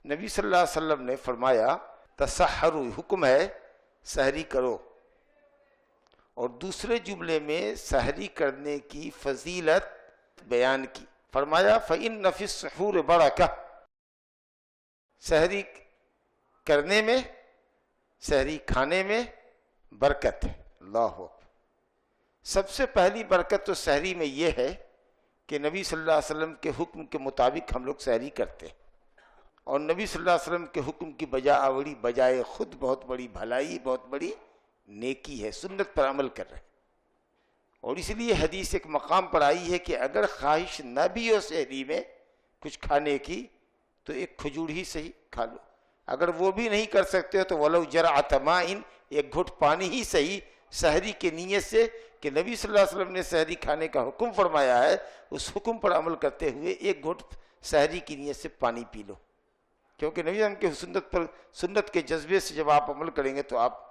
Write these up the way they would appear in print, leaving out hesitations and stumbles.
نبی صلی اللہ علیہ وسلم نے فرمایا تسحروا، حکم ہے سحری کرو، اور دوسرے جملے میں سحری کرنے کی فضیلت بیان کی، فرمایا فإن فی السحور برکہ، سحری کرنے میں، سحری کھانے میں برکت ہے۔ اللہ اکبر۔ سب سے پہلی برکت تو سحری میں یہ ہے کہ نبی صلی اللہ علیہ وسلم کے حکم کے مطابق ہم لوگ سحری کرتے ہیں، اور نبی صلی اللہ علیہ وسلم کے حکم کی بجائے خود بہت بڑی بھلائی، بہت بڑی نیکی ہے، سنت پر عمل کر رہے ہیں۔ اور اس لیے حدیث ایک مقام پر آئی ہے کہ اگر خواہش نہ بھی ہو سحری میں کچھ کھانے کی تو ایک کھجور ہی صحیح کھا لو، اگر وہ بھی نہیں کر سکتے ہو تو ولو جرعۃ ماء، ایک گھٹ پانی ہی صحیح، سحری کی نیت سے کہ نبی صلی اللہ علیہ وسلم نے سحری کھانے کا حکم فرمایا ہے، اس حکم پر عمل کرتے ہوئے ایک گھٹ سحری کی نیت سے پانی پی لو، کیونکہ نبی ہم کے سنت کے جذبے سے جب آپ عمل کریں گے تو آپ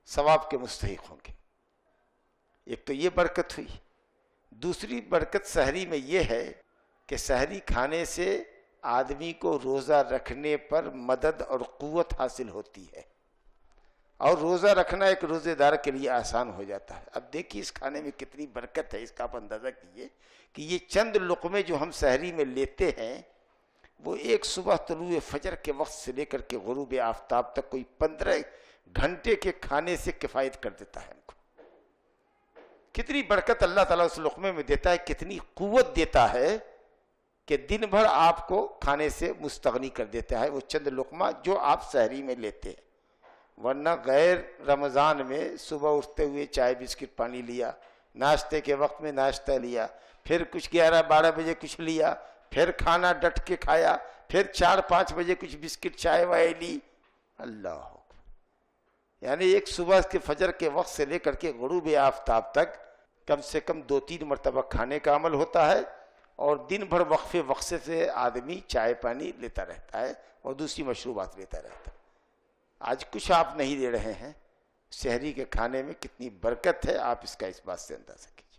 ثواب کے مستحق ہوں گے۔ ایک تو یہ برکت ہوئی۔ دوسری برکت سحری میں یہ ہے کہ سحری کھانے سے آدمی کو روزہ رکھنے پر مدد اور قوت حاصل ہوتی ہے، اور روزہ رکھنا ایک روزے دار کے لیے آسان ہو جاتا ہے۔ اب دیکھیے اس کھانے میں کتنی برکت ہے، اس کا آپ اندازہ کیجئے کہ یہ چند لقمے جو ہم سحری میں لیتے ہیں وہ ایک صبح طلوع فجر کے وقت سے لے کر کے غروب آفتاب تک کوئی 15 گھنٹے کے کھانے سے کفایت کر دیتا ہے ہم کو۔ کتنی برکت اللہ تعالیٰ اس لقمے میں دیتا ہے، کتنی قوت دیتا ہے کہ دن بھر آپ کو کھانے سے مستغنی کر دیتا ہے وہ چند لقمہ جو آپ سحری میں لیتے ہیں۔ ورنہ غیر رمضان میں صبح اٹھتے ہوئے چائے بسکٹ پانی لیا، ناشتے کے وقت میں ناشتہ لیا، پھر کچھ 11-12 بجے کچھ لیا، پھر کھانا ڈٹ کے کھایا، پھر 4-5 بجے کچھ بسکٹ چائے وائے لی، اللہ اکبر۔ یعنی ایک صبح کے فجر کے وقت سے لے کر کے غروب آفتاب تک کم سے کم 2-3 مرتبہ کھانے کا عمل ہوتا ہے، اور دن بھر وقفے وقفے سے آدمی چائے پانی لیتا رہتا ہے اور دوسری مشروبات لیتا رہتا ہے۔ آج کچھ آپ نہیں دے رہے ہیں، سحری کے کھانے میں کتنی برکت ہے، آپ اس کا اس بات سے اندازہ کیجیے۔